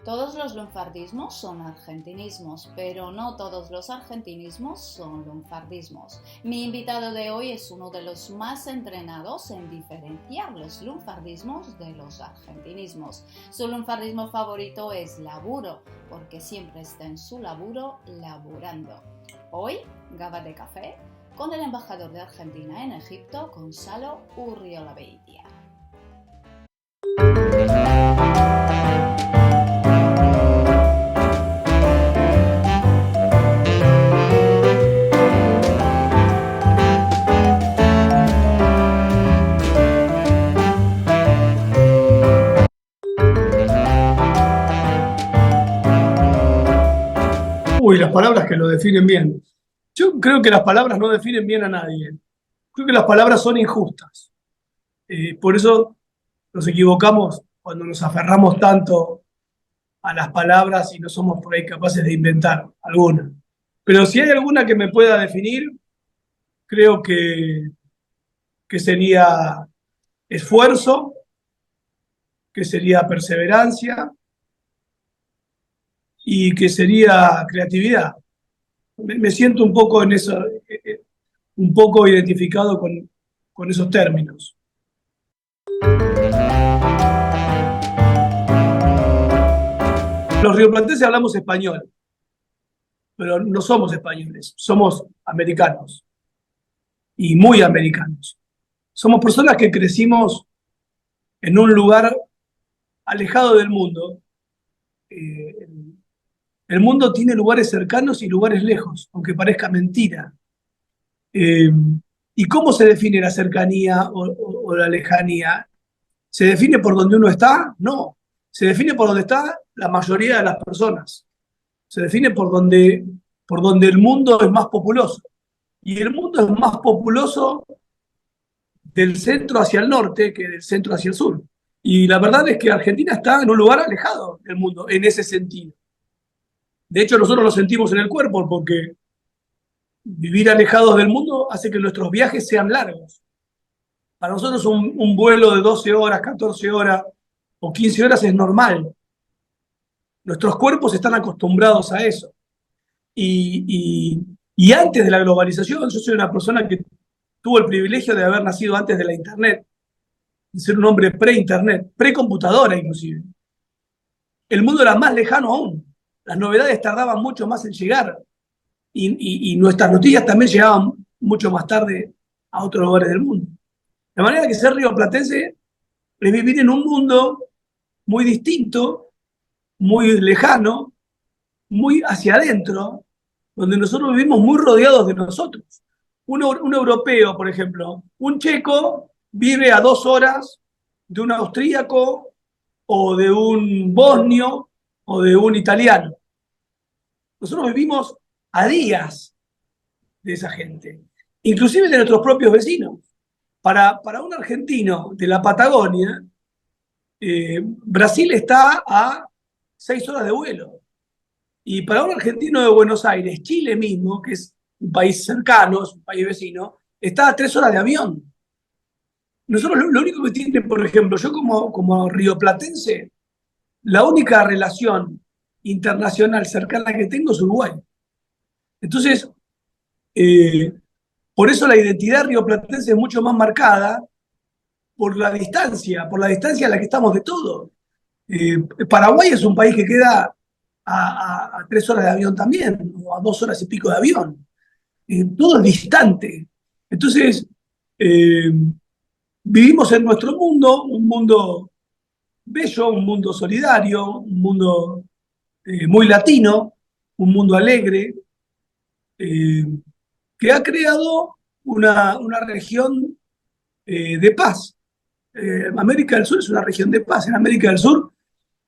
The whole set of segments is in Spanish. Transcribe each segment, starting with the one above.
Todos los lunfardismos son argentinismos, pero no todos los argentinismos son lunfardismos. Mi invitado de hoy es uno de los más entrenados en diferenciar los lunfardismos de los argentinismos. Su lunfardismo favorito es laburo, porque siempre está en su laburo laburando. Hoy, Gaba de Café, con el embajador de Argentina en Egipto, Gonzalo Urriolabeitia. Uy, las palabras que lo definen bien. Yo creo que las palabras no definen bien a nadie. Creo que las palabras son injustas. Por eso nos equivocamos cuando nos aferramos tanto a las palabras y no somos por ahí capaces de inventar alguna. Pero si hay alguna que me pueda definir, creo que sería esfuerzo, que sería perseverancia y que sería creatividad. Me siento un poco en eso, un poco identificado con esos términos. Los rioplatenses hablamos español, pero no somos españoles, somos americanos y muy americanos. Somos personas que crecimos en un lugar alejado del mundo. Eh, el mundo tiene lugares cercanos y lugares lejos, aunque parezca mentira. Eh, ¿Y cómo se define la cercanía o la lejanía? ¿Se define por donde uno está? No. Se define por donde está la mayoría de las personas. Se define por donde el mundo es más populoso. Y el mundo es más populoso del centro hacia el norte que del centro hacia el sur. Y la verdad es que Argentina está en un lugar alejado del mundo en ese sentido. De hecho, nosotros lo sentimos en el cuerpo porque vivir alejados del mundo hace que nuestros viajes sean largos. Para nosotros un vuelo de 12 horas, 14 horas o 15 horas es normal. Nuestros cuerpos están acostumbrados a eso. Y antes de la globalización, yo soy una persona que tuvo el privilegio de haber nacido antes de la Internet, de ser un hombre pre-Internet, pre-computadora inclusive. El mundo era más lejano aún. Las novedades tardaban mucho más en llegar y nuestras noticias también llegaban mucho más tarde a otros lugares del mundo. De manera que ser rioplatense es vivir en un mundo muy distinto, muy lejano, muy hacia adentro, donde nosotros vivimos muy rodeados de nosotros. Un europeo, por ejemplo, un checo vive a 2 horas de un austríaco o de un bosnio o de un italiano. Nosotros vivimos a días de esa gente, inclusive de nuestros propios vecinos. Para un argentino de la Patagonia, Brasil está a 6 horas de vuelo. Y para un argentino de Buenos Aires, Chile mismo, que es un país cercano, es un país vecino, está a 3 horas de avión. Nosotros lo único que tiene, por ejemplo, yo como rioplatense, la única relación internacional cercana que tengo es Uruguay. Entonces, eh, por eso la identidad rioplatense es mucho más marcada por la distancia a la que estamos de todo. Paraguay es un país que queda a 3 horas de avión también, o a 2 horas y pico de avión. Todo es distante. Entonces, eh, vivimos en nuestro mundo, un mundo bello, un mundo solidario, un mundo muy latino, un mundo alegre, eh, que ha creado una región de paz. América del Sur es una región de paz. En América del Sur,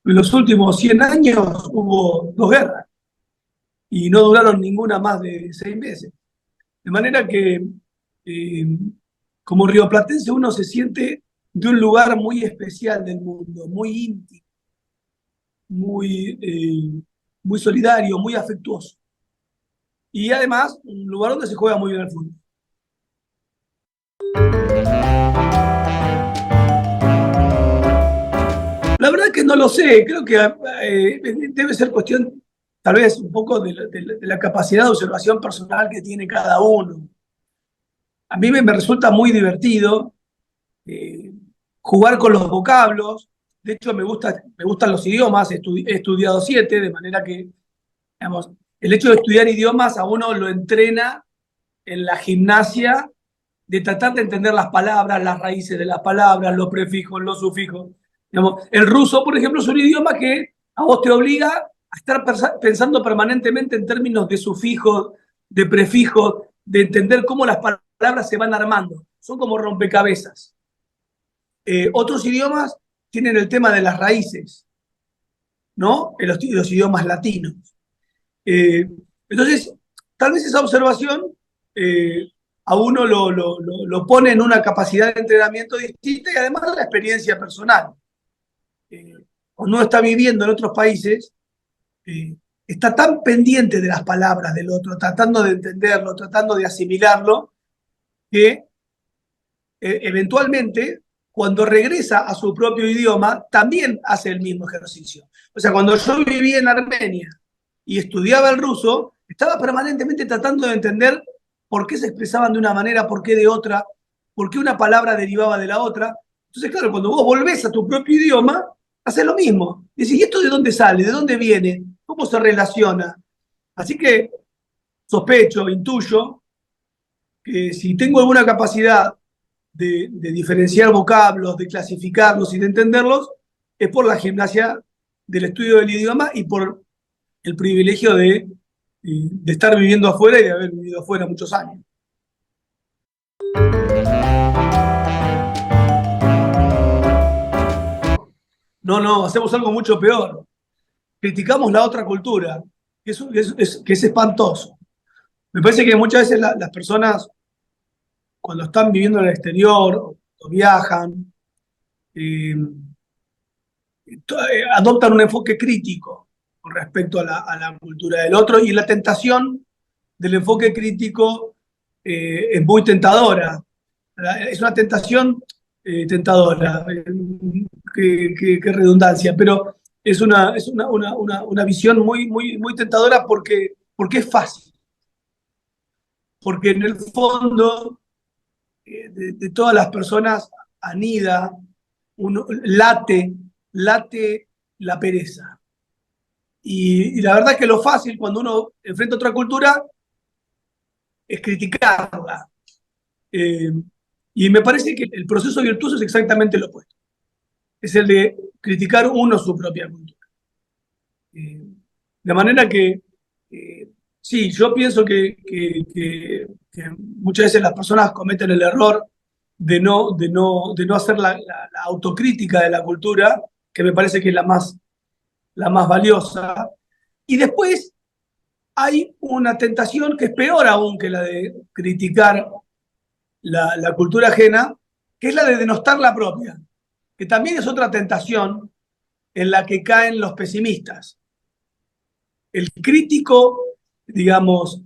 en los últimos 100 años hubo 2 guerras y no duraron ninguna más de 6 meses. De manera que, eh, como rioplatense, uno se siente de un lugar muy especial del mundo, muy íntimo, muy solidario, muy afectuoso. Y además, un lugar donde se juega muy bien el fútbol. La verdad que no lo sé, creo que debe ser cuestión tal vez un poco de la capacidad de observación personal que tiene cada uno. A mí me resulta muy divertido eh, jugar con los vocablos. De hecho, me gustan los idiomas, he estudiado 7, de manera que, digamos, el hecho de estudiar idiomas a uno lo entrena en la gimnasia de tratar de entender las palabras, las raíces de las palabras, los prefijos, los sufijos. Digamos, el ruso, por ejemplo, es un idioma que a vos te obliga a estar pensando permanentemente en términos de sufijos, de prefijos, de entender cómo las palabras se van armando. Son como rompecabezas. Otros idiomas tienen el tema de las raíces, ¿no? En los idiomas latinos. Eh, entonces, tal vez esa observación eh, a uno lo pone en una capacidad de entrenamiento distinta y además la experiencia personal. Cuando uno está viviendo en otros países, está tan pendiente de las palabras del otro, tratando de entenderlo, tratando de asimilarlo, que eventualmente, cuando regresa a su propio idioma, también hace el mismo ejercicio. O sea, cuando yo vivía en Armenia y estudiaba el ruso, estaba permanentemente tratando de entender por qué se expresaban de una manera, por qué de otra, por qué una palabra derivaba de la otra. Entonces, claro, cuando vos volvés a tu propio idioma, haces lo mismo. Y decís, ¿y esto de dónde sale? ¿De dónde viene? ¿Cómo se relaciona? Así que sospecho, intuyo, que si tengo alguna capacidad de diferenciar vocablos, de clasificarlos y de entenderlos, es por la gimnasia del estudio del idioma y por el privilegio de estar viviendo afuera y de haber vivido afuera muchos años. No, no, hacemos algo mucho peor. Criticamos la otra cultura, que es espantoso. Me parece que muchas veces las personas, cuando están viviendo en el exterior o viajan, eh, adoptan un enfoque crítico con respecto a la cultura del otro y la tentación del enfoque crítico es muy tentadora. Es una tentación tentadora, qué redundancia, pero es una visión muy tentadora porque es fácil, porque en el fondo de todas las personas anida, late la pereza. Y la verdad es que lo fácil cuando uno enfrenta otra cultura es criticarla. Eh, y me parece que el proceso virtuoso es exactamente lo opuesto. Es el de criticar uno su propia cultura. De manera que, sí, yo pienso que muchas veces las personas cometen el error de no hacer la autocrítica de la cultura, que me parece que es la más valiosa. Y después hay una tentación que es peor aún que la de criticar la cultura ajena, que es la de denostar la propia, que también es otra tentación en la que caen los pesimistas. El crítico, digamos,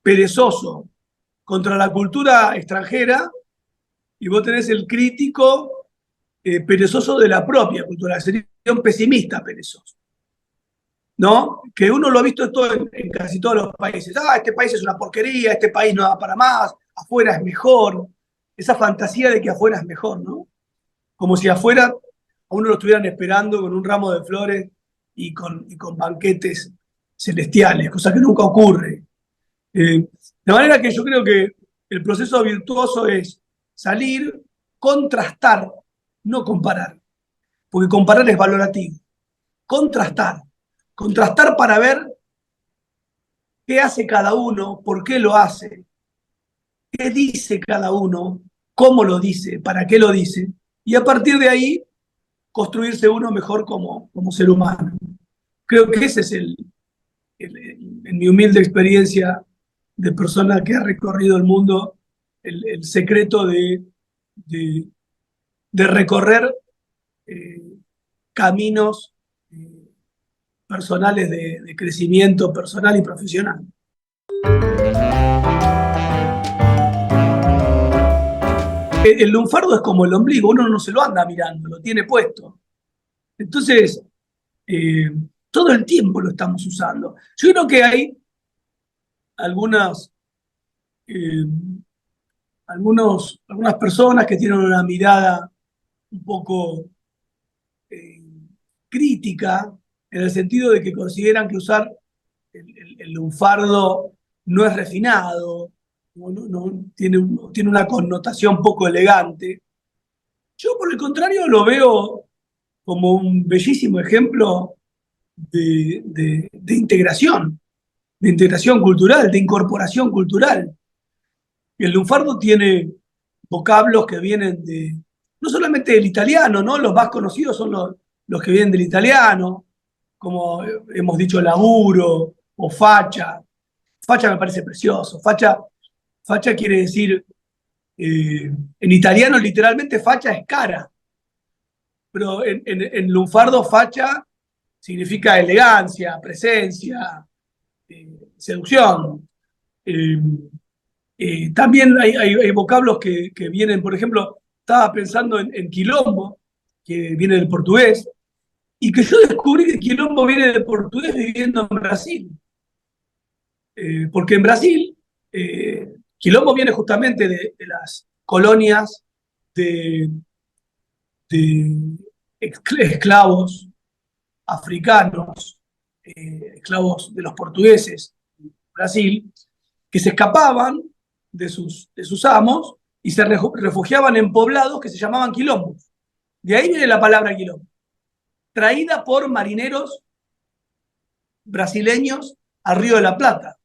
perezoso contra la cultura extranjera, y vos tenés el crítico perezoso de la propia cultura, sería un pesimista perezoso, ¿no? Que uno lo ha visto esto en casi todos los países. Ah, este país es una porquería, este país no da para más, afuera es mejor. Esa fantasía de que afuera es mejor, ¿no? Como si afuera a uno lo estuvieran esperando con un ramo de flores y con banquetes celestiales, cosa que nunca ocurre. De manera que yo creo que el proceso virtuoso es salir, contrastar, no comparar, porque comparar es valorativo. Contrastar. Contrastar para ver qué hace cada uno, por qué lo hace, qué dice cada uno, cómo lo dice, para qué lo dice, y a partir de ahí construirse uno mejor como ser humano. Creo que ese es en mi humilde experiencia de persona que ha recorrido el mundo, el secreto de, de recorrer caminos personales de crecimiento personal y profesional. El lunfardo es como el ombligo, uno no se lo anda mirando, lo tiene puesto. Entonces, eh, todo el tiempo lo estamos usando. Yo creo que hay algunas, eh, algunas personas que tienen una mirada un poco eh, crítica, en el sentido de que consideran que usar el lunfardo no es refinado, tiene una connotación poco elegante. Yo, por el contrario, lo veo como un bellísimo ejemplo de integración cultural, de incorporación cultural. El lunfardo tiene vocablos que vienen no solamente del italiano, ¿no? Los más conocidos son los que vienen del italiano, como hemos dicho, laburo o facha. Facha me parece precioso. Facha quiere decir, en italiano literalmente facha es cara, pero en lunfardo facha significa elegancia, presencia, seducción. Eh, También hay vocablos que vienen, por ejemplo, estaba pensando en quilombo, que viene del portugués, y que yo descubrí que quilombo viene del portugués viviendo en Brasil. Porque en Brasil, quilombo viene justamente de las colonias de, de esclavos africanos, esclavos de los portugueses en Brasil, que se escapaban de sus amos y se refugiaban en poblados que se llamaban quilombos. De ahí viene la palabra quilombo, traída por marineros brasileños al Río de la Plata.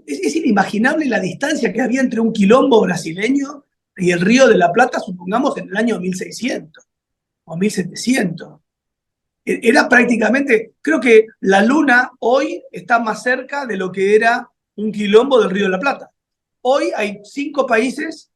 Es inimaginable la distancia que había entre un quilombo brasileño y el Río de la Plata, supongamos en el año 1600 o 1700. Era prácticamente, creo que la Luna hoy está más cerca de lo que era un quilombo del Río de la Plata. Hoy hay 5 países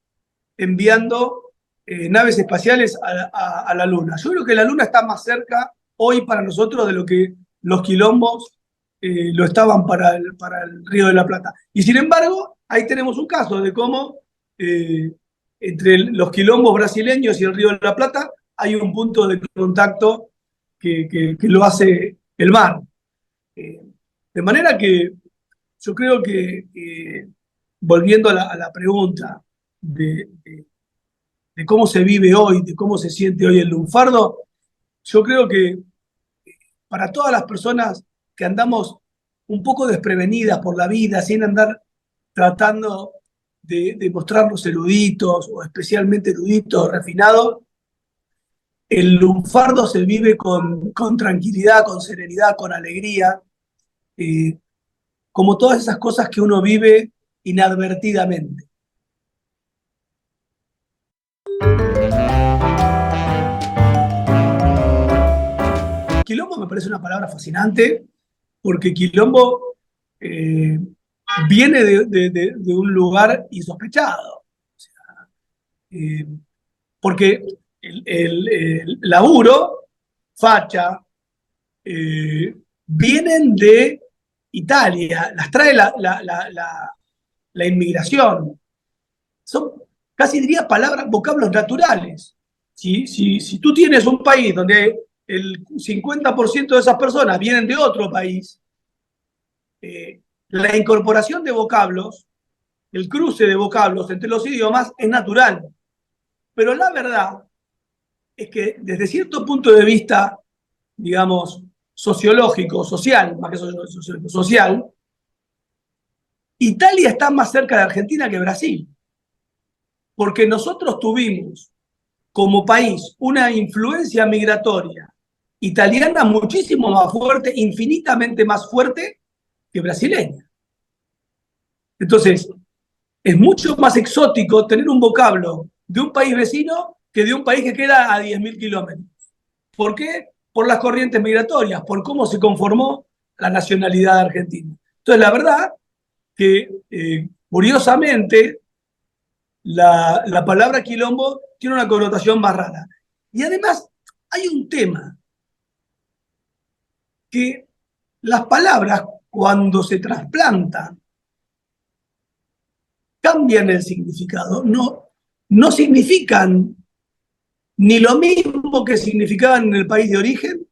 enviando naves espaciales a la Luna. Yo creo que la Luna está más cerca hoy para nosotros de lo que los quilombos lo estaban para el Río de la Plata. Y sin embargo, ahí tenemos un caso de cómo entre los quilombos brasileños y el Río de la Plata hay un punto de contacto que lo hace el mar. De manera que yo creo que, volviendo a la pregunta de cómo se vive hoy, de cómo se siente hoy el lunfardo, yo creo que para todas las personas que andamos un poco desprevenidas por la vida, sin andar tratando de mostrarnos eruditos o especialmente eruditos, refinados, el lunfardo se vive con tranquilidad, con serenidad, con alegría, eh, como todas esas cosas que uno vive inadvertidamente. Quilombo me parece una palabra fascinante porque quilombo eh, viene de un lugar insospechado. O sea, porque el laburo, facha, vienen de Italia, las trae la inmigración. Son, casi diría, palabras, vocablos naturales. Si tú tienes un país donde el 50% de esas personas vienen de otro país, la incorporación de vocablos, el cruce de vocablos entre los idiomas es natural. Pero la verdad es que desde cierto punto de vista, digamos, sociológico, social, más que sociológico, social, Italia está más cerca de Argentina que Brasil, porque nosotros tuvimos como país una influencia migratoria italiana muchísimo más fuerte, infinitamente más fuerte que brasileña. Entonces, es mucho más exótico tener un vocablo de un país vecino que de un país que queda a 10.000 kilómetros. ¿Por qué? Por las corrientes migratorias, por cómo se conformó la nacionalidad argentina. Entonces, la verdad que, curiosamente, la palabra quilombo tiene una connotación más rara. Y además, hay un tema que las palabras, cuando se trasplantan, cambian el significado. No significan ni lo mismo quilombo que significaban en el país de origen,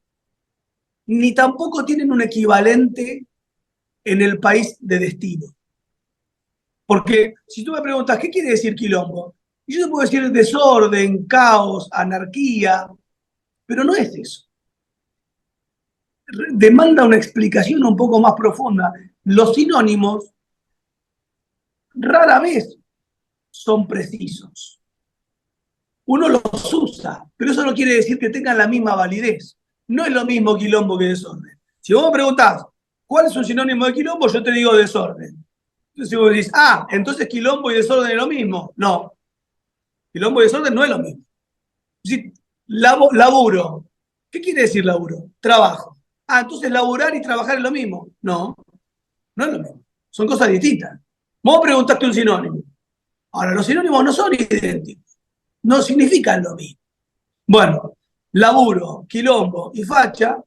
ni tampoco tienen un equivalente en el país de destino. Porque si tú me preguntas, ¿qué quiere decir quilombo? Y yo te puedo decir desorden, caos, anarquía, pero no es eso. Demanda una explicación un poco más profunda. Los sinónimos rara vez son precisos. Uno los usa, pero eso no quiere decir que tengan la misma validez. No es lo mismo quilombo que desorden. Si vos me preguntás, ¿cuál es un sinónimo de quilombo? Yo te digo desorden. Entonces vos decís, entonces quilombo y desorden es lo mismo. No, quilombo y desorden no es lo mismo. Si, laburo. ¿Qué quiere decir laburo? Trabajo. Entonces laburar y trabajar es lo mismo. No, no es lo mismo. Son cosas distintas. Vos preguntaste un sinónimo. Ahora, los sinónimos no son idénticos. No significan lo mismo. Bueno, laburo, quilombo y facha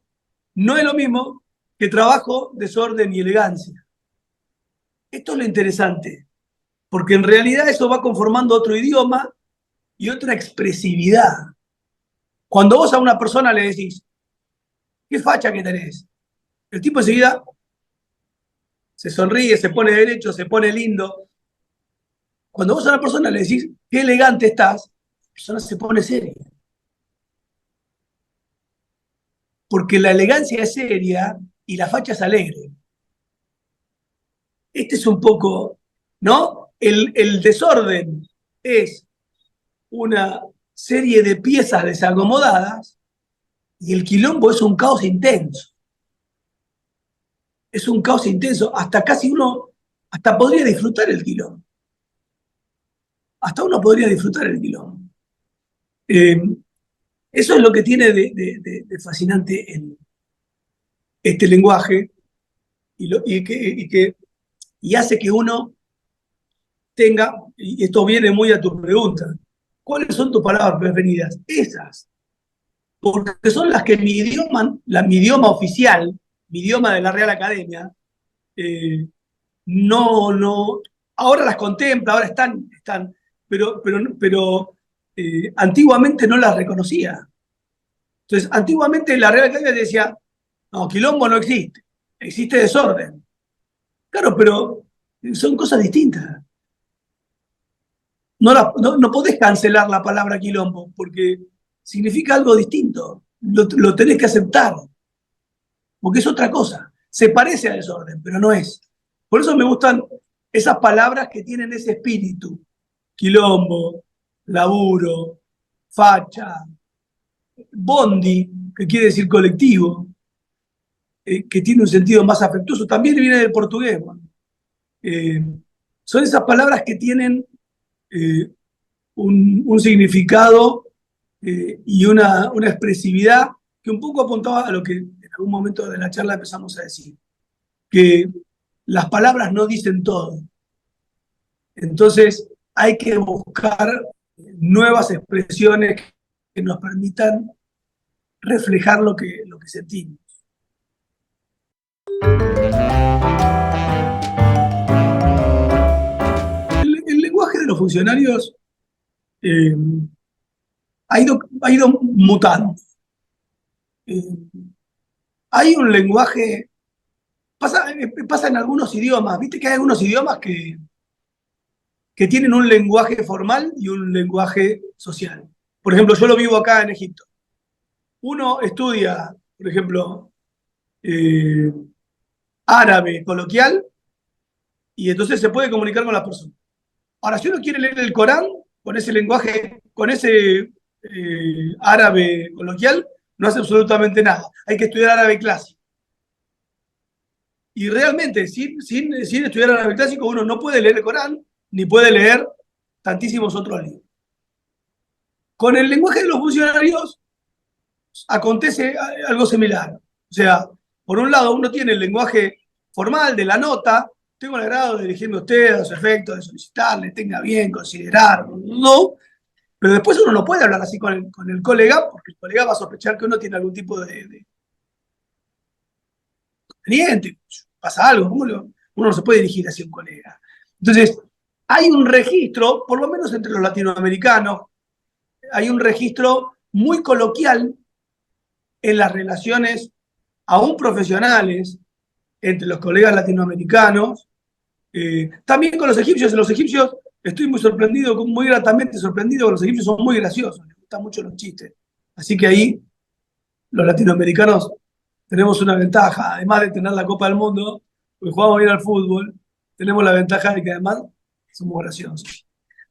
no es lo mismo que trabajo, desorden y elegancia. Esto es lo interesante, porque en realidad eso va conformando otro idioma y otra expresividad. Cuando vos a una persona le decís, ¿qué facha que tenés? El tipo enseguida se sonríe, se pone derecho, se pone lindo. Cuando vos a una persona le decís, qué elegante estás, la persona se pone seria. Porque la elegancia es seria y la facha es alegre. Este es un poco, ¿no? El desorden es una serie de piezas desacomodadas y el quilombo es un caos intenso. Es un caos intenso. Hasta casi uno, hasta podría disfrutar el quilombo. Hasta uno podría disfrutar el quilombo. Eso es lo que tiene de fascinante este lenguaje y hace que uno tenga, y esto viene muy a tu pregunta, ¿cuáles son tus palabras preferidas? Esas, porque son las que mi idioma oficial, mi idioma de la Real Academia, no, ahora las contempla, ahora están pero antiguamente no las reconocía. Entonces, antiguamente la Real Academia decía, no, quilombo no existe, existe desorden. Claro, pero son cosas distintas. No podés cancelar la palabra quilombo, porque significa algo distinto. Lo tenés que aceptar, porque es otra cosa. Se parece a desorden, pero no es. Por eso me gustan esas palabras que tienen ese espíritu. Quilombo, laburo, facha, bondi, que quiere decir colectivo, que tiene un sentido más afectuoso. También viene del portugués. Bueno. Son esas palabras que tienen un significado y una expresividad que un poco apuntaba a lo que en algún momento de la charla empezamos a decir, que las palabras no dicen todo. Entonces hay que buscar nuevas expresiones que nos permitan reflejar lo que sentimos. El lenguaje de los funcionarios ha ido mutando. Hay un lenguaje, pasa en algunos idiomas, viste que hay algunos idiomas que tienen un lenguaje formal y un lenguaje social. Por ejemplo, yo lo vivo acá en Egipto. Uno estudia, por ejemplo, árabe coloquial y entonces se puede comunicar con las personas. Ahora, si uno quiere leer el Corán con ese lenguaje, con ese árabe coloquial, no hace absolutamente nada. Hay que estudiar árabe clásico. Y realmente, sin estudiar árabe clásico, uno no puede leer el Corán, ni puede leer tantísimos otros libros. Con el lenguaje de los funcionarios acontece algo similar. O sea, por un lado, uno tiene el lenguaje formal de la nota, tengo el agrado de dirigirme a usted, a su efecto, de solicitarle, tenga bien, considerar, no, pero después uno no puede hablar así con el colega, porque el colega va a sospechar que uno tiene algún tipo de cliente, pasa algo, uno no se puede dirigir así a un colega. Entonces, hay un registro, por lo menos entre los latinoamericanos, hay un registro muy coloquial en las relaciones aún profesionales entre los colegas latinoamericanos. También con los egipcios estoy muy sorprendido, muy gratamente sorprendido, los egipcios son muy graciosos, les gustan mucho los chistes. Así que ahí los latinoamericanos tenemos una ventaja, además de tener la Copa del Mundo, porque jugamos bien al fútbol, tenemos la ventaja de que además somos graciosos.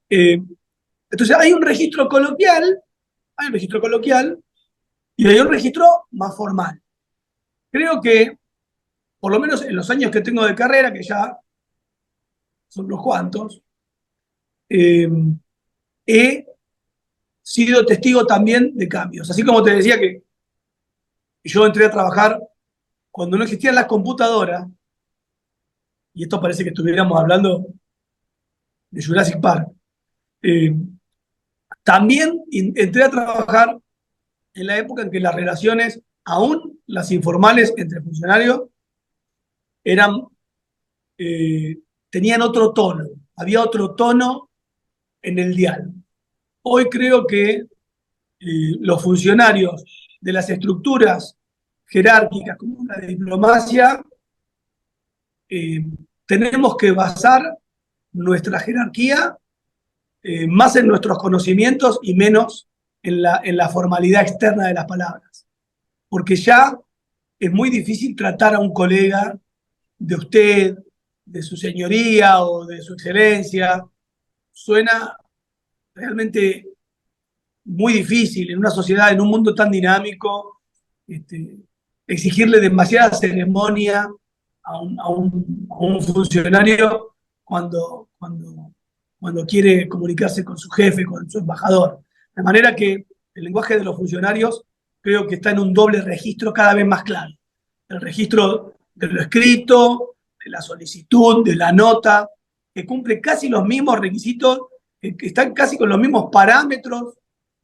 Entonces hay un registro coloquial y hay un registro más formal. Creo que, por lo menos en los años que tengo de carrera, que ya son unos cuantos, he sido testigo también de cambios. Así como te decía que yo entré a trabajar cuando no existían las computadoras, y esto parece que estuviéramos hablando de Jurassic Park, eh, también entré a trabajar en la época en que las relaciones, aún las informales entre funcionarios, eran, tenían otro tono, había otro tono en el diálogo. Hoy creo que los funcionarios de las estructuras jerárquicas como la diplomacia, tenemos que basar nuestra jerarquía más en nuestros conocimientos y menos en la formalidad externa de las palabras. Porque ya es muy difícil tratar a un colega de usted, de su señoría o de su excelencia. Suena realmente muy difícil en una sociedad, en un mundo tan dinámico, exigirle demasiada ceremonia a un funcionario cuando quiere comunicarse con su jefe, con su embajador. De manera que el lenguaje de los funcionarios creo que está en un doble registro cada vez más claro. El registro de lo escrito, de la solicitud, de la nota, que cumple casi los mismos requisitos, que están casi con los mismos parámetros,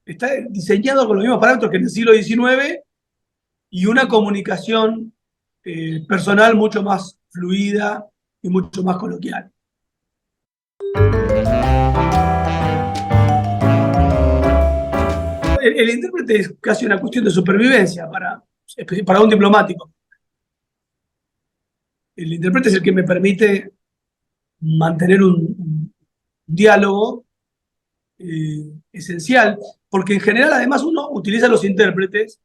está diseñado con los mismos parámetros que en el siglo XIX, y una comunicación personal mucho más fluida y mucho más coloquial. El intérprete es casi una cuestión de supervivencia para un diplomático. El intérprete es el que me permite mantener un diálogo esencial, porque en general además uno utiliza los intérpretes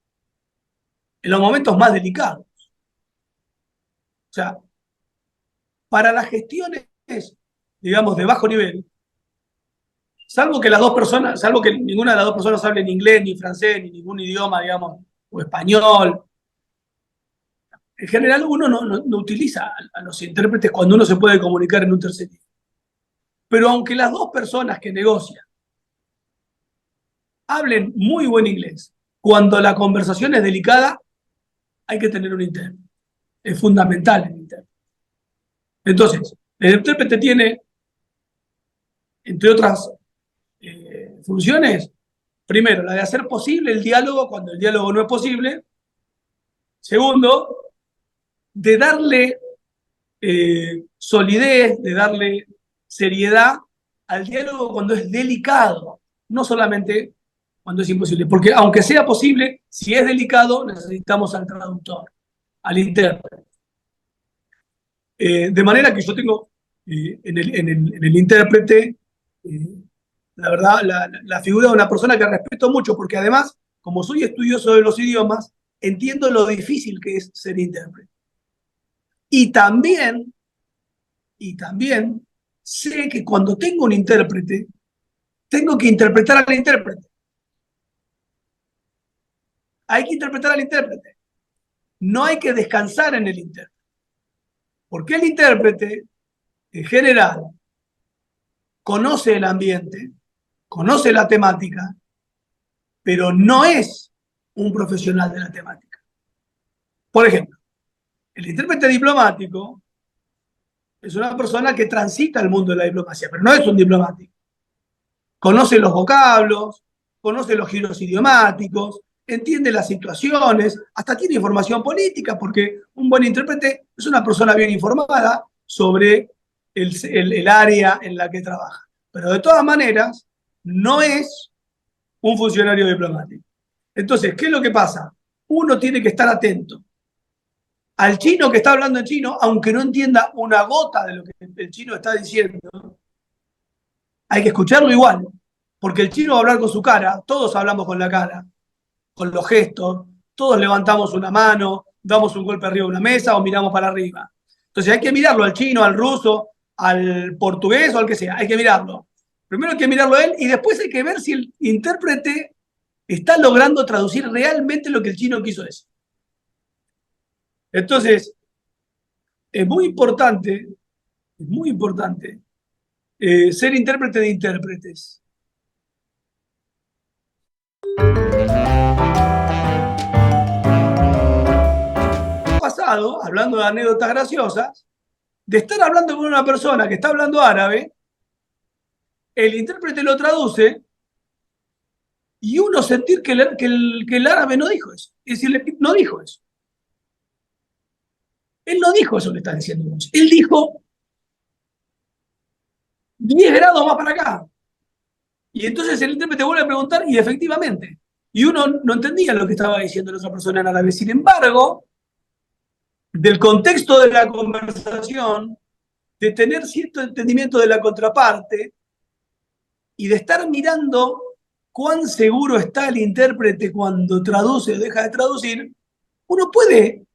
en los momentos más delicados. O sea, para las gestiones, digamos, de bajo nivel, salvo que ninguna de las dos personas hable en inglés, ni francés, ni ningún idioma, digamos, o español, en general uno no utiliza a los intérpretes cuando uno se puede comunicar en un tercer idioma. Pero aunque las dos personas que negocian hablen muy buen inglés, cuando la conversación es delicada, hay que tener un intérprete. Es fundamental el intérprete. Entonces, el intérprete tiene, entre otras funciones, primero, la de hacer posible el diálogo cuando el diálogo no es posible. Segundo, de darle solidez, de darle seriedad al diálogo cuando es delicado, no solamente cuando es imposible. Porque aunque sea posible, si es delicado, necesitamos al traductor, al intérprete. De manera que yo tengo en el intérprete, la verdad, la figura de una persona que respeto mucho, porque además, como soy estudioso de los idiomas, entiendo lo difícil que es ser intérprete. Y también sé que cuando tengo un intérprete, tengo que interpretar al intérprete. Hay que interpretar al intérprete. No hay que descansar en el intérprete. Porque el intérprete, en general, conoce el ambiente, conoce la temática, pero no es un profesional de la temática. Por ejemplo, el intérprete diplomático es una persona que transita el mundo de la diplomacia, pero no es un diplomático. Conoce los vocablos, conoce los giros idiomáticos, entiende las situaciones, hasta tiene información política, porque un buen intérprete es una persona bien informada sobre el área en la que trabaja. Pero de todas maneras, no es un funcionario diplomático. Entonces, ¿qué es lo que pasa? Uno tiene que estar atento al chino que está hablando en chino, aunque no entienda una gota de lo que el chino está diciendo, hay que escucharlo igual, porque el chino va a hablar con su cara, todos hablamos con la cara, con los gestos, todos levantamos una mano, damos un golpe arriba de una mesa o miramos para arriba. Entonces hay que mirarlo al chino, al ruso, al portugués o al que sea, hay que mirarlo. Primero hay que mirarlo a él y después hay que ver si el intérprete está logrando traducir realmente lo que el chino quiso decir. Entonces, es muy importante ser intérprete de intérpretes. Pasado, hablando de anécdotas graciosas, de estar hablando con una persona que está hablando árabe, el intérprete lo traduce y uno sentir que el árabe no dijo eso. Es decir, no dijo eso. Él no dijo eso que está diciendo vos. Él dijo 10 grados más para acá. Y entonces el intérprete vuelve a preguntar y efectivamente. Y uno no entendía lo que estaba diciendo la otra persona en árabe. Sin embargo, del contexto de la conversación, de tener cierto entendimiento de la contraparte y de estar mirando cuán seguro está el intérprete cuando traduce o deja de traducir, uno puede,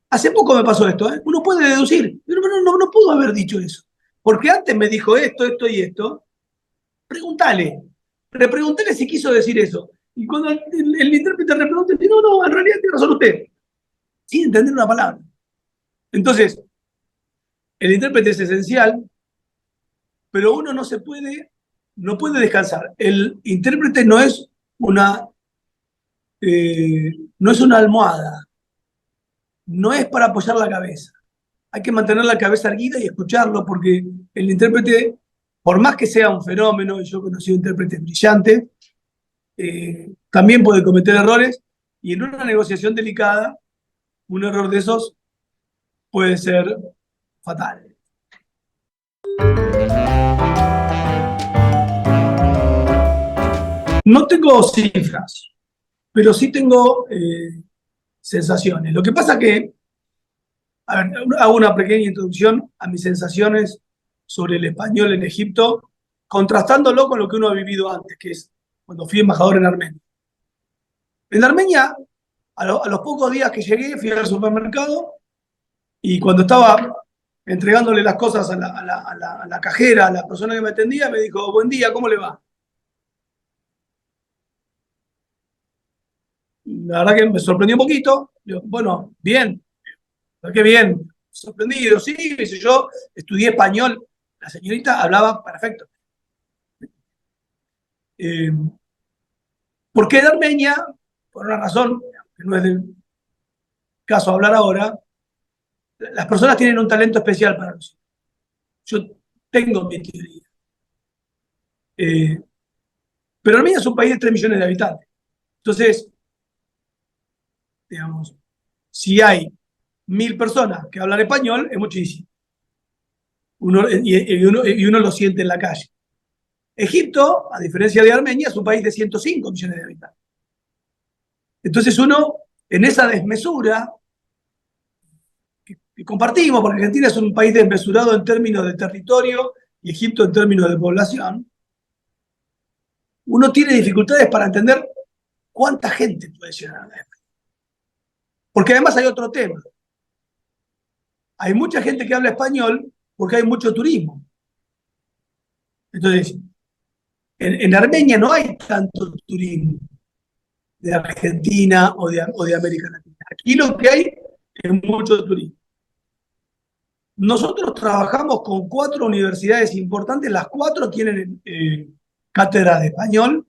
hace poco me pasó esto, uno puede deducir, pero no pudo haber dicho eso, porque antes me dijo esto y esto, pregúntale, repregúntale si quiso decir eso. Y cuando el intérprete repregunta, dice, no, en realidad tiene razón usted, sin entender una palabra. Entonces, el intérprete es esencial, pero uno no puede descansar. El intérprete no es una almohada, no es para apoyar la cabeza. Hay que mantener la cabeza erguida y escucharlo, porque el intérprete, por más que sea un fenómeno, y yo he conocido intérpretes brillantes, también puede cometer errores, y en una negociación delicada, un error de esos puede ser fatal. No tengo cifras, pero sí tengo sensaciones. Lo que pasa que, a ver, hago una pequeña introducción a mis sensaciones sobre el español en Egipto, contrastándolo con lo que uno ha vivido antes, que es cuando fui embajador en Armenia. En Armenia, a los pocos días que llegué, fui al supermercado y cuando estaba entregándole las cosas a la cajera, a la persona que me atendía, me dijo, buen día, ¿cómo le va? La verdad que me sorprendió un poquito. Digo, bueno, bien, qué bien, sorprendido, sí, dice yo, estudié español. La señorita hablaba perfecto. Eh, ¿Por qué en Armenia? Por una razón, que no es del caso hablar ahora, las personas tienen un talento especial para nosotros. Yo tengo mi teoría. Pero Armenia es un país de 3 millones de habitantes. Entonces, digamos, si hay 1000 personas que hablan español, es muchísimo. Y uno lo siente en la calle. Egipto, a diferencia de Armenia, es un país de 105 millones de habitantes. Entonces uno, en esa desmesura que compartimos, porque Argentina es un país desmesurado en términos de territorio y Egipto en términos de población, uno tiene dificultades para entender cuánta gente puede llegar a la. Porque además hay otro tema. Hay mucha gente que habla español porque hay mucho turismo. Entonces, en Armenia no hay tanto turismo de Argentina o de América Latina. Aquí lo que hay es mucho turismo. Nosotros trabajamos con 4 universidades importantes, las 4 tienen cátedra de español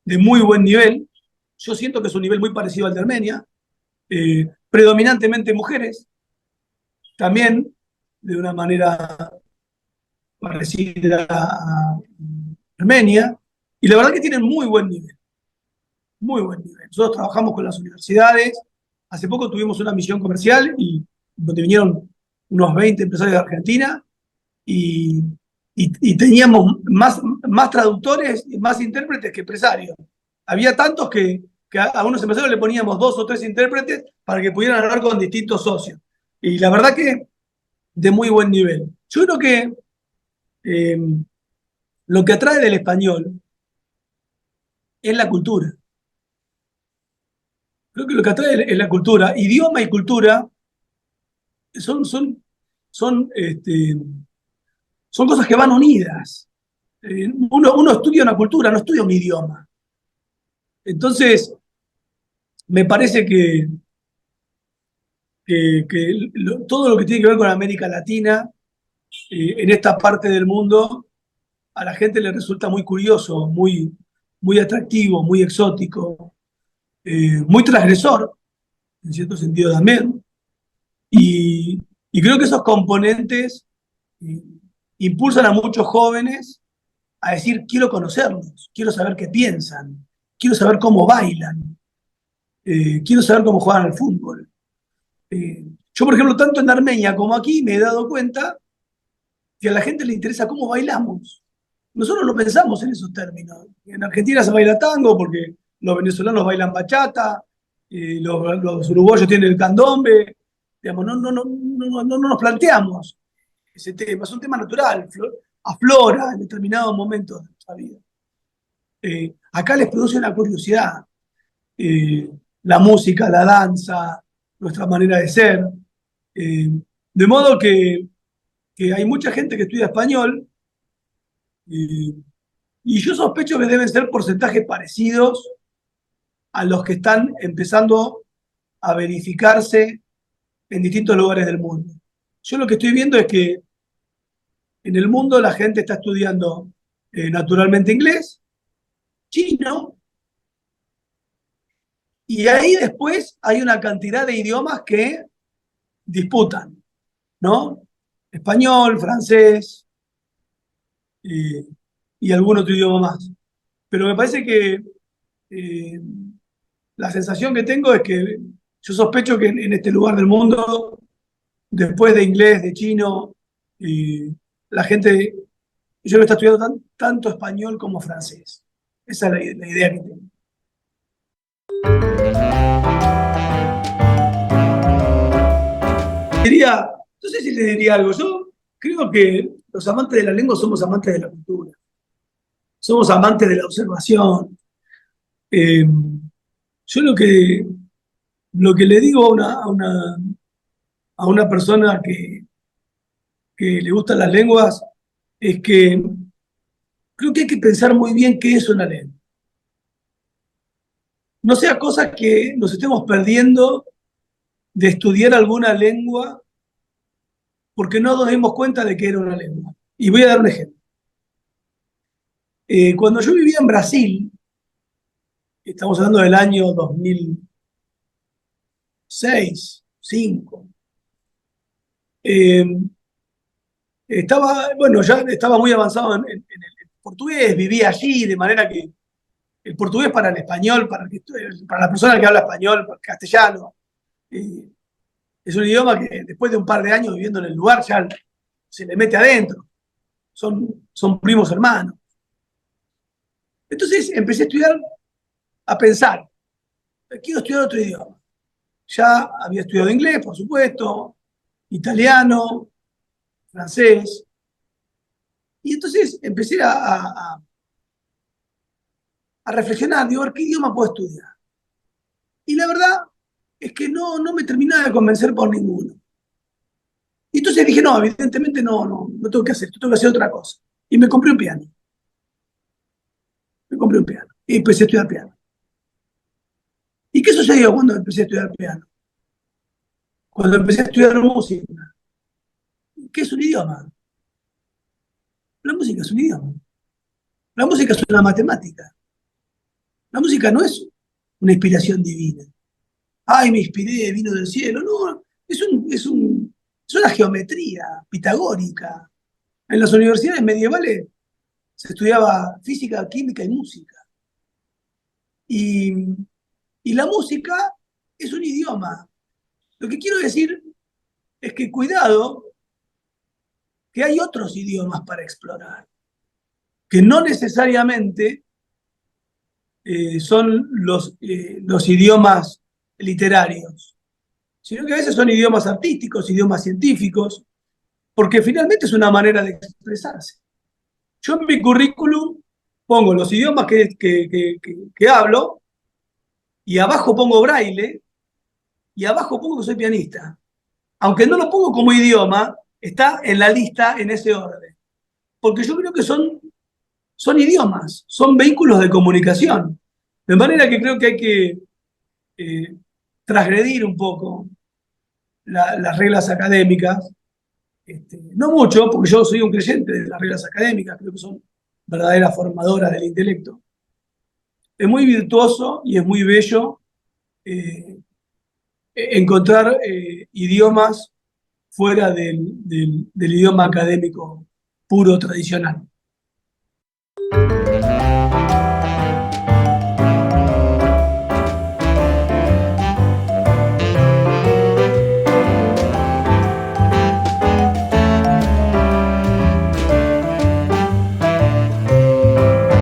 de muy buen nivel. Yo siento que es un nivel muy parecido al de Armenia, predominantemente mujeres, también de una manera parecida a Armenia, y la verdad que tienen muy buen nivel, muy buen nivel. Nosotros trabajamos con las universidades, hace poco tuvimos una misión comercial y donde vinieron unos 20 empresarios de Argentina y, y teníamos más traductores y más intérpretes que empresarios. Había tantos que que a algunos empresarios le poníamos 2 o 3 intérpretes para que pudieran hablar con distintos socios. Y la verdad que de muy buen nivel. Yo creo que eh, lo que atrae del español es la cultura. Creo que lo que atrae es la cultura. Idioma y cultura son, son, son cosas que van unidas. Uno estudia una cultura, no estudia un idioma. Entonces, me parece que todo lo que tiene que ver con América Latina, en esta parte del mundo, a la gente le resulta muy curioso, muy atractivo, muy exótico, muy transgresor, en cierto sentido también. Y, y creo que esos componentes eh, impulsan a muchos jóvenes a decir, quiero conocerlos, quiero saber qué piensan, quiero saber cómo bailan, quiero saber cómo juegan al fútbol. Yo, por ejemplo, tanto en Armenia como aquí me he dado cuenta que a la gente le interesa cómo bailamos. Nosotros no pensamos en esos términos. En Argentina se baila tango porque los venezolanos bailan bachata, los uruguayos tienen el candombe. Digamos, no nos planteamos ese tema. Es un tema natural, aflora en determinados momentos de nuestra vida. Acá les produce una curiosidad. eh, la música, la danza, nuestra manera de ser. Eh, de modo que hay mucha gente que estudia español eh, y yo sospecho que deben ser porcentajes parecidos a los que están empezando a verificarse en distintos lugares del mundo. Yo lo que estoy viendo es que en el mundo la gente está estudiando naturalmente inglés, chino, y ahí después hay una cantidad de idiomas que disputan, ¿no? Español, francés eh, y algún otro idioma más. Pero me parece que eh, la sensación que tengo es que yo sospecho que en este lugar del mundo, después de inglés, de chino, la gente, yo no está estudiando tanto español como francés. Esa es la idea que tengo. Diría, no sé si le diría algo, yo creo que los amantes de la lengua somos amantes de la cultura, somos amantes de la observación. Eh, yo lo que le digo a una persona que le gustan las lenguas es que creo que hay que pensar muy bien qué es una lengua. No sea cosa que nos estemos perdiendo de estudiar alguna lengua porque no nos dimos cuenta de que era una lengua. Y voy a dar un ejemplo. Cuando yo vivía en Brasil, estamos hablando del año 2006, 2005, bueno, ya estaba muy avanzado en el portugués, vivía allí, de manera que el portugués para el español, para la persona que habla español, castellano, eh, es un idioma que después de un par de años viviendo en el lugar ya se le mete adentro. Son primos hermanos. Entonces empecé a estudiar, a pensar, quiero estudiar otro idioma. Ya había estudiado inglés, por supuesto, italiano, francés. Y entonces empecé a reflexionar, digo, a ver qué idioma puedo estudiar. Y la verdad es que no me terminaba de convencer por ninguno. Y entonces dije, no, evidentemente no tengo que hacer esto, tengo que hacer otra cosa. Y me compré un piano. Me compré un piano. Y empecé a estudiar piano. ¿Y qué sucedió cuando empecé a estudiar piano? Cuando empecé a estudiar música. ¿Qué es un idioma? La música es un idioma. La música es una matemática. La música no es una inspiración divina. Ay, me inspiré, vino del cielo. No, es una geometría pitagórica. En las universidades medievales se estudiaba física, química y música. Y, y la música es un idioma. Lo que quiero decir es que cuidado, que hay otros idiomas para explorar, que no necesariamente son los idiomas literarios, sino que a veces son idiomas artísticos, idiomas científicos, porque finalmente es una manera de expresarse. Yo en mi currículum pongo los idiomas que hablo, y abajo pongo braille, y abajo pongo que soy pianista. Aunque no lo pongo como idioma, está en la lista en ese orden. Porque yo creo que son idiomas, son vehículos de comunicación. De manera que creo que hay que transgredir un poco las reglas académicas. No mucho, porque yo soy un creyente de las reglas académicas, creo que son verdaderas formadoras del intelecto. Es muy virtuoso y es muy bello encontrar idiomas fuera del idioma académico puro tradicional.